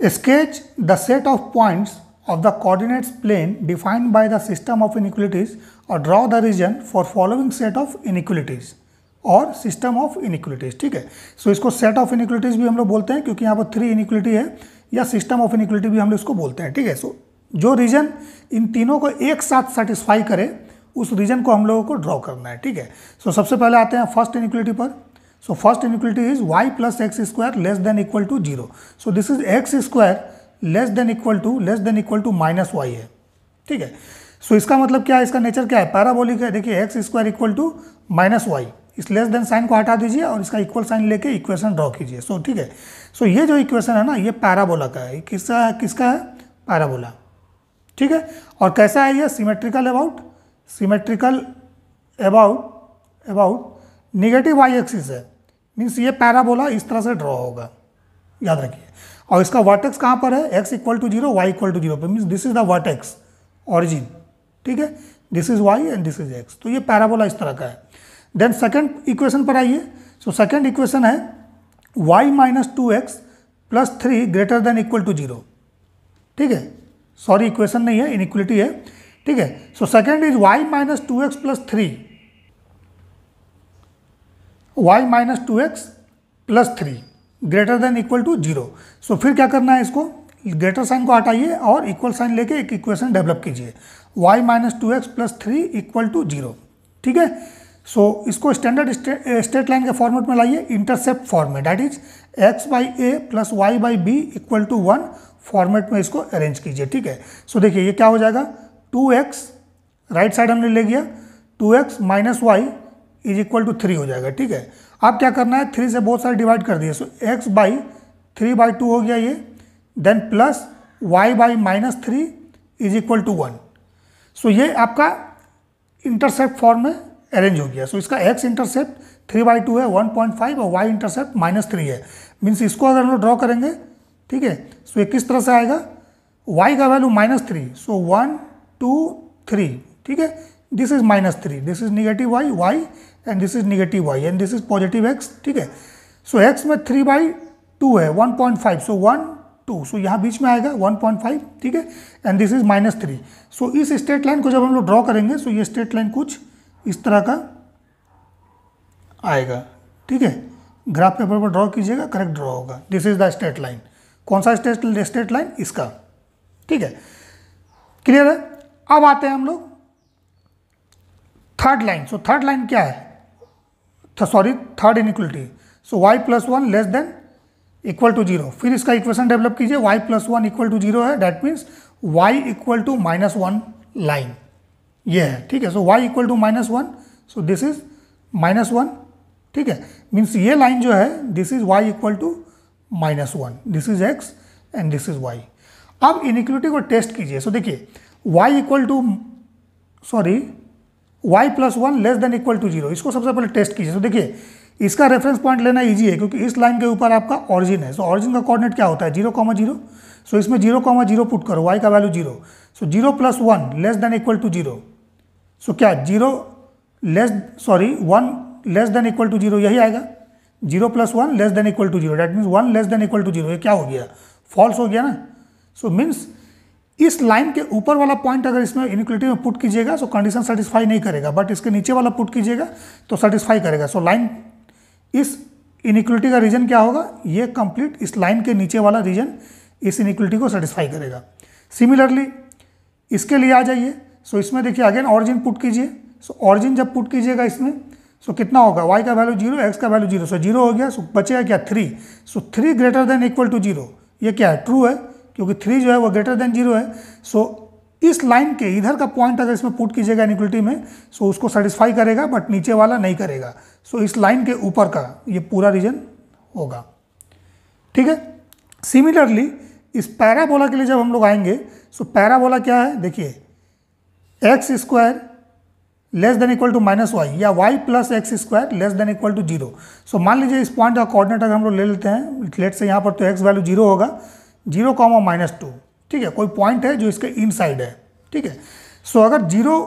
Sketch the set of points of the coordinates plane defined by the system of inequalities और draw the region for following set of inequalities और system of inequalities. ठीक है, so इसको set of inequalities भी हम लोग बोलते हैं क्योंकि यहाँ पर 3 इनिक्वलिटी है, या सिस्टम ऑफ इनिक्वलिटी भी हम लोग इसको बोलते हैं। ठीक है, सो जो रीजन इन तीनों को एक साथ सेटिस्फाई करे उस रीजन को हम लोगों को ड्रॉ करना है। ठीक है, सो सबसे पहले आते हैं फर्स्ट इनिक्वलिटी पर। So first inequality is y plus x square less than equal to 0। So this is x square less than equal to minus y है। ठीक है, सो इसका मतलब क्या है, इसका नेचर क्या है, पैराबोलिक है। देखिए x square equal to minus y, इस लेस देन साइन को हटा दीजिए और इसका इक्वल साइन लेके इक्वेशन ड्रॉ कीजिए। सो ठीक है, सो ये जो इक्वेशन है ना, ये पैराबोला का है। किसका है, पैराबोला। ठीक है, और कैसा है ये, symmetrical about negative y axis है। मीन्स ये पैराबोला इस तरह से ड्रॉ होगा, याद रखिए। और इसका वर्टेक्स कहाँ पर है, x equal to 0, y equal to 0 पे। Means this is the vertex origin. ठीक है, this is y and this is x। तो ये पैराबोला इस तरह का है। देन सेकेंड इक्वेशन पर आइए। सो सेकेंड इक्वेशन है y minus 2x plus 3 greater than equal to 0। ठीक है, सॉरी इक्वेशन नहीं है, इनइक्वलिटी है। ठीक है, so second is y minus 2x plus 3, y minus 2x plus 3 greater than equal to 0। So फिर क्या करना है, इसको ग्रेटर साइन को हटाइए और इक्वल साइन लेके एक इक्वेशन डेवलप कीजिए, y minus 2x plus 3 equal to 0। ठीक है, सो इसको स्टैंडर्ड स्ट्रेट लाइन के फॉर्मेट में लाइए, इंटरसेप्ट फॉर्म में, that is x by a plus y by b equal to 1 format में इसको अरेंज कीजिए। ठीक है, सो देखिए ये क्या हो जाएगा, 2x राइट साइड हमने ले गया, 2x minus y is equal to 3 हो जाएगा। ठीक है, अब क्या करना है, 3 से बहुत सारे डिवाइड कर दिए। सो x बाई 3/2 हो गया ये, then plus y by minus 3 is equal to 1। So ये आपका इंटरसेप्ट फॉर्म में अरेंज हो गया। सो इसका x इंटरसेप्ट 3/2 है 1.5 और y इंटरसेप्ट -3 है। मीन्स इसको अगर हम लोग ड्रॉ करेंगे, ठीक है, सो ये किस तरह से आएगा, y का वैल्यू -3, सो 1 2 3। ठीक है, this is -3, this is negative y and this is negative y and this is positive x। ठीक है, सो x में 3/2 है 1.5, सो 1 2, सो यहाँ बीच में आएगा 1.5। ठीक है, एंड दिस इज -3। सो इस स्ट्रेट लाइन को जब हम लोग ड्रॉ करेंगे, सो ये स्ट्रेट लाइन कुछ इस तरह का आएगा। ठीक है, ग्राफ पेपर पर ड्रॉ कीजिएगा, करेक्ट ड्रॉ होगा। This is the straight line. कौन सा स्ट्रेट लाइन, इसका। ठीक है, क्लियर है। अब आते हैं हम लोग third line. So third line क्या है, sorry third inequality. So y plus 1 less than equal to 0। फिर इसका इक्वेशन डेवलप कीजिए, y प्लस 1 इक्वल टू 0 है, that means y equal to -1 line ये है। ठीक है, so y equal to -1, so this is -1। ठीक है, मीन्स ये लाइन जो है, this is y equal to -1, this is x and this is y। अब इनइक्वलिटी को टेस्ट कीजिए। सो देखिए y equal to y plus 1 less than equal to 0, इसको सबसे पहले टेस्ट कीजिए। तो देखिए इसका रेफरेंस पॉइंट लेना इजी है क्योंकि इस लाइन के ऊपर आपका ऑरिजिन है। सो ऑरिजिन का कोऑर्डिनेट क्या होता है, 0,0। सो इसमें 0,0 पुट करो, y का value 0। So 0 plus 1 less than equal to 0। So क्या 1 लेस देन इक्वल टू 0 यही आएगा, 0 plus 1 less than equal to 0, that means 1 less than equal to 0। ये क्या हो गया, फॉल्स हो गया ना। सो मीन्स इस लाइन के ऊपर वाला पॉइंट अगर इसमें इनइक्वलिटी में पुट कीजिएगा सो कंडीशन सेटिस्फाई नहीं करेगा, बट इसके नीचे वाला पुट कीजिएगा तो सेटिस्फाई करेगा। सो लाइन, इस इनइक्वलिटी का रीजन क्या होगा, ये कंप्लीट इस लाइन के नीचे वाला रीजन इस इनइक्वलिटी को सेटिस्फाई करेगा। सिमिलरली इसके लिए आ जाइए। सो इसमें देखिए अगेन ऑरिजिन पुट कीजिए। सो ऑरिजिन जब पुट कीजिएगा इसमें, सो कितना होगा, y का वैल्यू 0, x का वैल्यू 0। सो 0 हो गया, सो बचेगा क्या, 3। सो 3 ग्रेटर देन इक्वल टू 0, ये क्या है, ट्रू है क्योंकि 3 जो है वो ग्रेटर देन 0 है। सो इस लाइन के इधर का पॉइंट अगर इसमें पुट कीजिएगा इनइक्वलिटी में, सो उसको सेटिस्फाई करेगा, बट नीचे वाला नहीं करेगा। सो इस लाइन के ऊपर का ये पूरा रीजन होगा। ठीक है, सिमिलरली इस पैराबोला के लिए जब हम लोग आएंगे, सो पैराबोला क्या है, देखिए x square less than equal to -y या y plus x square less than equal to 0। So मान लीजिए इस पॉइंट का कोऑर्डिनेट अगर हम लोग ले लेते हैं, लेट से यहाँ पर तो x वैल्यू 0 होगा, 0, -2। ठीक है, कोई पॉइंट है जो इसके इन साइड है। ठीक है, सो अगर 0,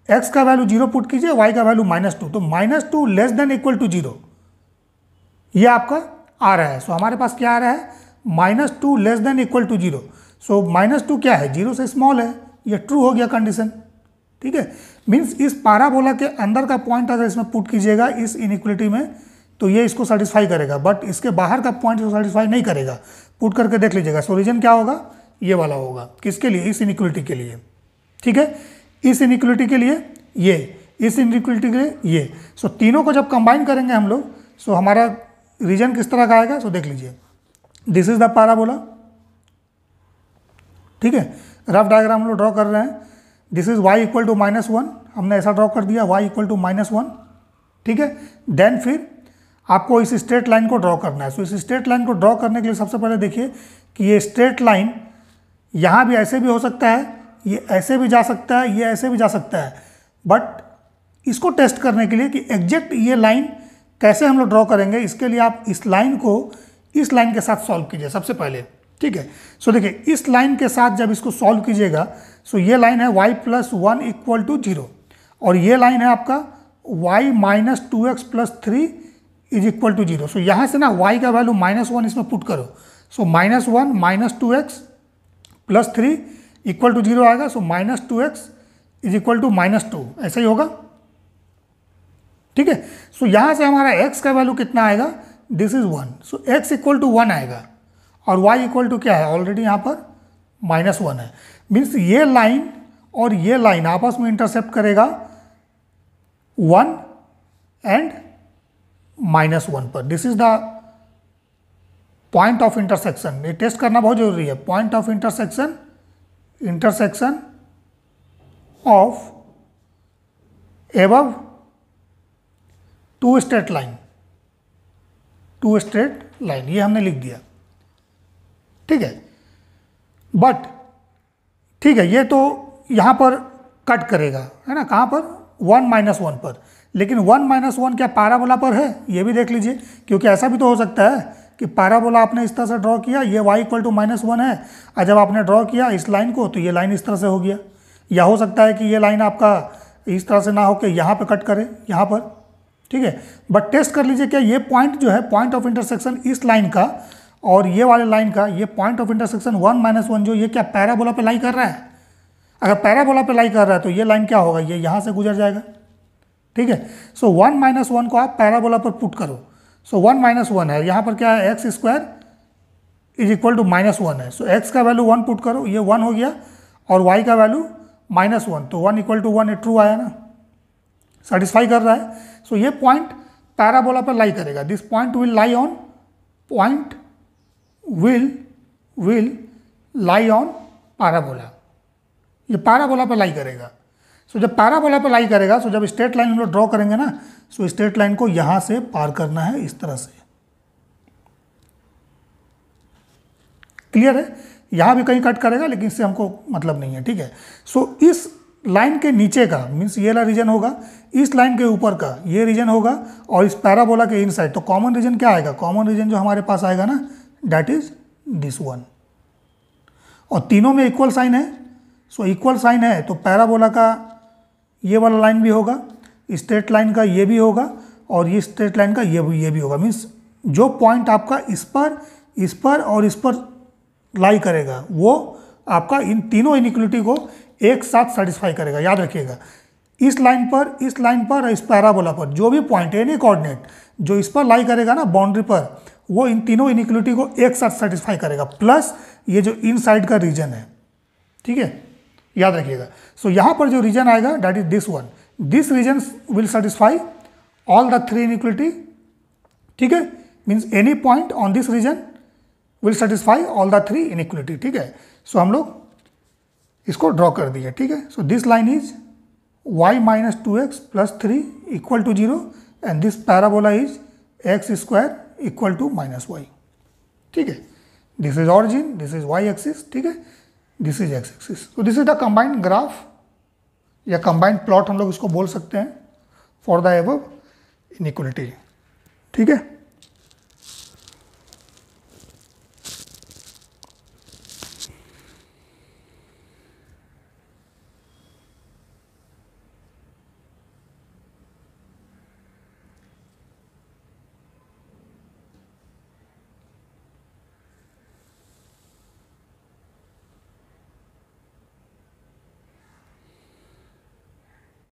x का वैल्यू 0 पुट कीजिए, y का वैल्यू -2, तो -2 लेस देन इक्वल टू 0 ये आपका आ रहा है। सो हमारे पास क्या आ रहा है, -2 लेस देन इक्वल टू 0। सो -2 क्या है, 0 से स्मॉल है, ये ट्रू हो गया कंडीशन। ठीक है, मीन्स इस पैराबोला के अंदर का पॉइंट अगर इसमें पुट कीजिएगा इस इनइक्वलिटी में तो ये इसको सेटिस्फाई करेगा, बट इसके बाहर का पॉइंट इसको सेटिस्फाई नहीं करेगा। पुट करके देख लीजिएगा। सो रीजन क्या होगा, ये वाला होगा। किसके लिए, इस इनइक्वलिटी के लिए। ठीक है, इस इनइक्वलिटी के लिए ये, इस इनइक्वलिटी के लिए ये। सो तीनों को जब कंबाइन करेंगे हम लोग, सो हमारा रीजन किस तरह का आएगा। सो देख लीजिए, दिस इज द पैराबोला। ठीक है, रफ डायग्राम हम लोग ड्रॉ कर रहे हैं। This is y equal to -1, हमने ऐसा ड्रॉ कर दिया, y इक्वल टू -1। ठीक है, देन फिर आपको इस स्ट्रेट लाइन को ड्रॉ करना है। सो इस स्ट्रेट लाइन को ड्रॉ करने के लिए सबसे पहले देखिए कि ये स्ट्रेट लाइन यहाँ भी ऐसे भी हो सकता है, ये ऐसे भी जा सकता है, ये ऐसे भी जा सकता है। बट इसको टेस्ट करने के लिए कि एग्जैक्ट ये लाइन कैसे हम लोग ड्रॉ करेंगे, इसके लिए आप इस लाइन को इस लाइन के साथ सॉल्व कीजिए सबसे पहले। ठीक है, सो देखिए इस लाइन के साथ जब इसको सॉल्व कीजिएगा, सो ये लाइन है y + 1 इक्वल टू 0 और ये लाइन है आपका y - 2x + 3 is equal to 0। सो यहाँ से ना y का वैल्यू -1 इसमें पुट करो। सो -1 - 2x + 3 इक्वल टू 0 आएगा। सो -2x इज इक्वल टू -2, ऐसा ही होगा। ठीक है, सो यहाँ से हमारा x का वैल्यू कितना आएगा, this is 1। So x equal to 1 आएगा और y इक्वल टू क्या है, ऑलरेडी यहाँ पर -1 है। मीन्स ये लाइन और ये लाइन आपस में इंटरसेप्ट करेगा 1 एंड -1 पर। This is the point of intersection. ये टेस्ट करना बहुत जरूरी है। Point of intersection, intersection of above two straight line, two straight line, ये हमने लिख दिया। ठीक है, बट ठीक है, ये तो यहाँ पर कट करेगा, है ना, कहाँ पर, 1 - 1 पर। लेकिन 1 - 1 क्या पैराबोला पर है, ये भी देख लीजिए। क्योंकि ऐसा भी तो हो सकता है कि पैराबोला आपने इस तरह से ड्रॉ किया, ये y इक्वल टू -1 है, और जब आपने ड्रॉ किया इस लाइन को तो ये लाइन इस तरह से हो गया। या हो सकता है कि ये लाइन आपका इस तरह से ना होकर यहाँ पर कट करे, यहाँ पर। ठीक है, बट टेस्ट कर लीजिए क्या ये पॉइंट जो है, पॉइंट ऑफ इंटरसेक्शन इस लाइन का और ये वाले लाइन का, ये पॉइंट ऑफ इंटरसेक्शन 1 - 1 जो, ये क्या पैराबोला पे लाई कर रहा है। अगर पैराबोला पे लाई कर रहा है तो ये लाइन क्या होगा, ये यहाँ से गुजर जाएगा। ठीक है, सो 1 - 1 को आप पैराबोला पर पुट करो। सो 1 - 1 है, यहाँ पर क्या है, x² इज इक्वल टू -1 है। सो x का वैल्यू 1 पुट करो, ये 1 हो गया, और y का वैल्यू -1, तो 1 इक्वल टू 1, ये ट्रू आया ना, सेटिस्फाई कर रहा है। सो ये पॉइंट पैराबोला पर लाई करेगा। This point will lie on, point will lie on parabola, ये पैराबोला पर लाई करेगा। सो जब पैराबोला पर लाई करेगा, सो जब स्ट्रेट लाइन हम लोग ड्रॉ करेंगे ना, सो स्ट्रेट लाइन को यहाँ से पार करना है इस तरह से। क्लियर है, यहाँ भी कहीं कट करेगा लेकिन इससे हमको मतलब नहीं है। ठीक है, सो इस लाइन के नीचे का मीन्स ये वाला रीजन होगा, इस लाइन के ऊपर का ये रीजन होगा, और इस पैराबोला के इनसाइड तो कॉमन रीजन क्या आएगा, कॉमन रीजन जो हमारे पास आएगा ना, दैट इज दिस वन। और तीनों में इक्वल साइन है। सो इक्वल साइन है तो पैराबोला का ये वाला लाइन भी होगा, स्ट्रेट लाइन का ये भी होगा, और ये स्ट्रेट लाइन का ये भी होगा। मीन्स जो पॉइंट आपका इस पर और इस पर लाई करेगा वो आपका इन तीनों इनइक्वलिटी को एक साथ सेटिस्फाई करेगा। याद रखिएगा, इस लाइन पर और इस पैराबोला पर जो भी पॉइंट, एनी कोऑर्डिनेट जो इस पर लाई करेगा ना बाउंड्री पर, वो इन तीनों इनइक्वलिटी को एक साथ सेटिस्फाई करेगा, प्लस ये जो इनसाइड का रीजन है। ठीक है, याद रखिएगा। सो यहाँ पर जो रीजन आएगा that is this one, this region will satisfy all the 3 inequality. ठीक है, means any point on this region will satisfy all the 3 inequality. ठीक है, सो हम लोग इसको ड्रॉ कर दिए। ठीक है, so this line is y - 2x + 3 equal to 0 and this parabola is x² equal to -y। ठीक है, this is origin, this is y axis. ठीक है, दिस इज x एक्सिस। तो this is the combined graph या combined plot हम लोग इसको बोल सकते हैं फॉर द एबव इनइक्वलिटी। ठीक है।